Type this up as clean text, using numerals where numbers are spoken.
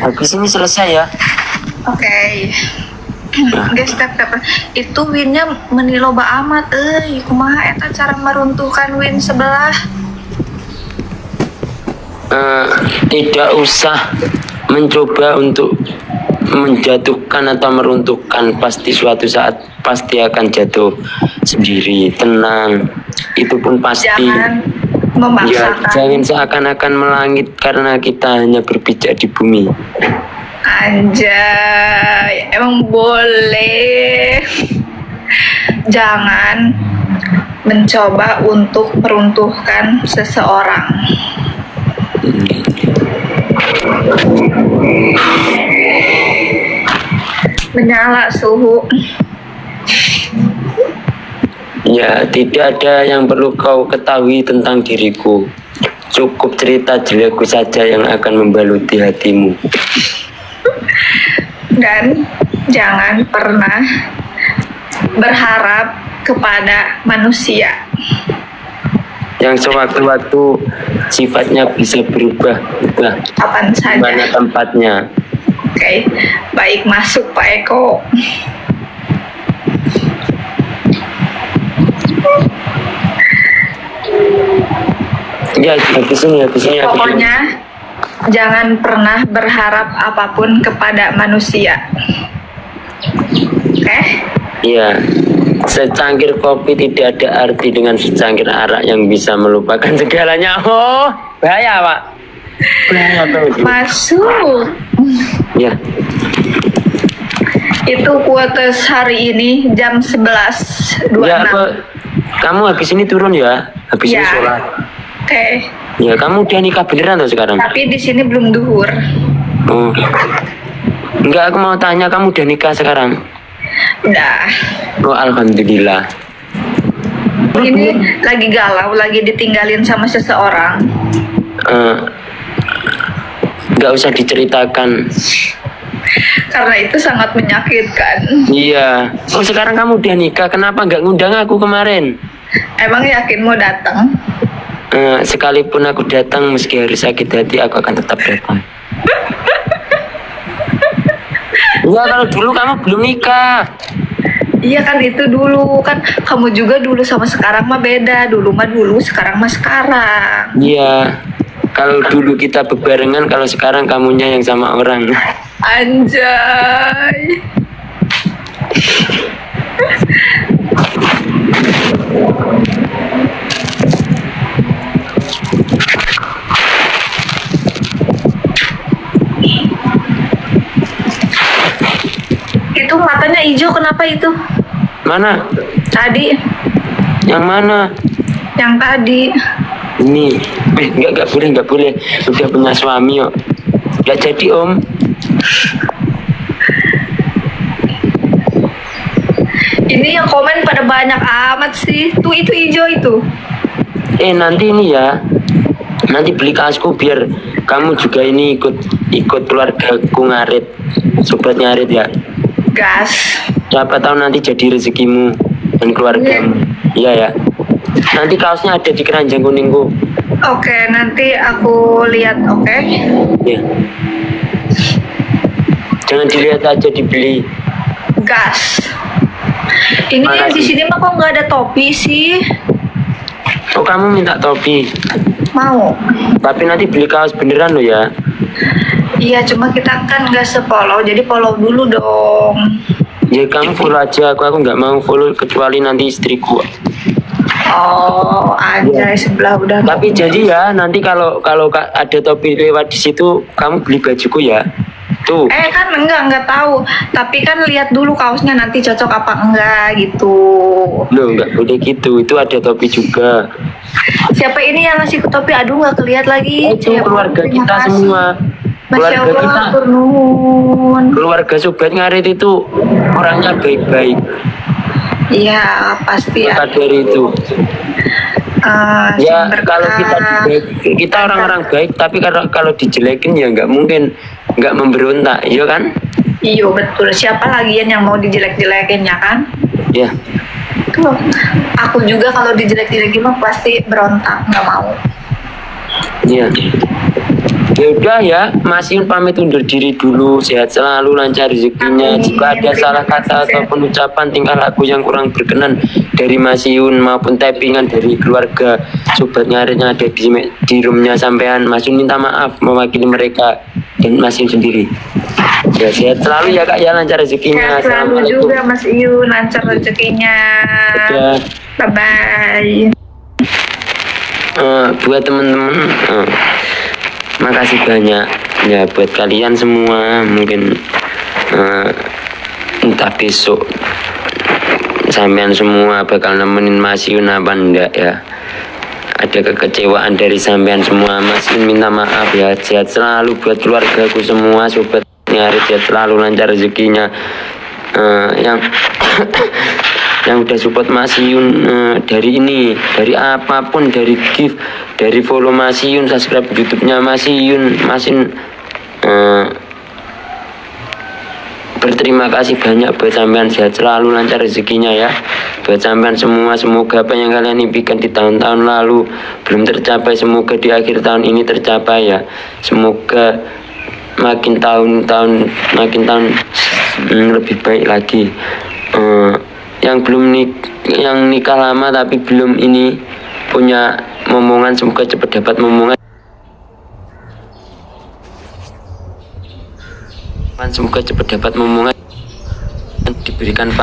Habis ini selesai ya. Oke. Guys, step itu winnya meniloba amat kumaha eta cara meruntuhkan win sebelah. Tidak usah mencoba untuk menjatuhkan atau meruntuhkan, pasti suatu saat pasti akan jatuh sendiri. Tenang, itu pun pasti. Jangan Ya, memaksakan. jangan seakan-akan melangit karena kita hanya berpijak di bumi. Anjay, emang boleh. Jangan mencoba untuk meruntuhkan seseorang. Menyala suhu. Ya, tidak ada yang perlu kau ketahui tentang diriku. Cukup cerita jelekku saja yang akan membaluti hatimu. Dan jangan pernah berharap kepada manusia. Yang sewaktu-waktu sifatnya bisa berubah Kapan saja. mana tempatnya. Oke, baik, masuk Pak Eko. Ya, habis ini. Pokoknya jangan pernah berharap apapun kepada manusia. Oke? Iya, secangkir kopi tidak ada arti dengan secangkir arak yang bisa melupakan segalanya. Oh, bahaya Pak. Bahaya tuh. Masuk. Ya, Itu quotes hari ini jam 11.26. ya kamu habis ini turun ya, habis ini Ya. sholat. Oke. Ya, kamu udah nikah beneran tuh sekarang? Tapi di sini belum duhur. Oh, enggak, aku mau tanya, kamu udah nikah sekarang? Udah. Oh, alhamdulillah. Ini lagi galau, lagi ditinggalin sama seseorang. Nggak usah diceritakan. Karena itu sangat menyakitkan. Iya. Oh, sekarang kamu udah nikah, kenapa nggak ngundang aku kemarin? Emang yakin mau datang? Sekalipun aku datang, meski harus sakit hati, aku akan tetap datang. Iya, kalau dulu kamu belum nikah. Iya kan, itu dulu kan, kamu juga dulu sama sekarang mah beda. Dulu mah dulu, sekarang mah sekarang. Iya. Kalau dulu kita bebarengan, kalau sekarang kamunya yang sama orang. Anjay. Itu matanya hijau, kenapa itu? Mana? Tadi, Yang mana? yang tadi. Ini. Nggak boleh. Udah punya suami kok. Nggak jadi, Om. Ini yang komen pada banyak amat sih. Tuh, itu hijau itu. Nanti ini ya. Nanti beli kaosku biar kamu juga ini ikut keluargaku ngarit. Sobat ngarit ya. Gas. Siapa tahu nanti jadi rezekimu dan keluargamu. Iya ya. Nanti kaosnya ada di keranjang kuningku. Oke, nanti aku lihat, oke? Ya. Jangan dilihat aja, dibeli. Gas. Ini Mana di sih? sini mah kok nggak ada topi sih? Oh, kamu minta topi. Mau? Tapi nanti beli kaos beneran loh ya. Iya, cuma kita kan nggak sepolo, jadi follow dulu dong. Ya kamu follow aja, aku nggak mau follow kecuali nanti istriku. Oh, anjay, sebelah udah. Tapi jadi ya nanti kalau ada topi lewat di situ, kamu beli bajuku ya. Tuh. Kan enggak tahu. Tapi kan lihat dulu kaosnya nanti cocok apa enggak gitu. Loh, nggak boleh gitu. Itu ada topi juga. Siapa ini yang ngasih topi? Aduh, nggak kelihat lagi. Itu keluarga Terima kita kasih. semua. Masya Keluarga Allah, kita. turun. Keluarga Sobat Ngarit itu orangnya baik-baik. Iya, pasti ya. Maka dari itu. Ya kalau kita orang-orang baik, tapi kalau dijelekin ya nggak mungkin nggak memberontak, iya kan? Iya betul. Siapa lagian yang mau dijelek-jelekin ya kan? Ya, Tuh, aku juga kalau dijelek-jelekin mah pasti berontak, nggak mau. iya. Ya udah ya, Mas Yun pamit undur diri dulu. Sehat selalu, lancar rezekinya. Amin. Jika ada salah kata Sehat. ataupun ucapan tingkah laku yang kurang berkenan dari Mas Yun maupun tappingan dari keluarga sobat ngarit yang ada di roomnya sampean, Mas Yun minta maaf mewakili mereka dan Mas Yun sendiri. Ya, sehat selalu ya Kak ya, lancar rezekinya. Sehat selalu juga Mas Iyun, lancar rezekinya. Udah. Bye bye. Buat teman-teman, makasih banyak ya buat kalian semua. Mungkin entah besok sampean semua bakal nemenin Mas Yun apa enggak ya. Ada kekecewaan dari sampean semua, Mas Yun minta maaf ya. Sehat selalu buat keluargaku semua, sobat ngarit, sehat selalu, lancar rezekinya. Yang yang udah support Mas Yun dari ini, dari apapun, dari gift, dari follow Mas Yun, subscribe YouTube-nya Mas Yun, Mas Yun berterima kasih banyak buat sampean. Sehat selalu, lancar rezekinya ya buat sampean semua. Semoga apa yang kalian impikan di tahun-tahun lalu belum tercapai, semoga di akhir tahun ini tercapai ya. Semoga makin tahun lebih baik lagi. Yang nikah lama tapi belum ini punya momongan, semoga cepat dapat momongan. Semoga cepat dapat momongan, diberikan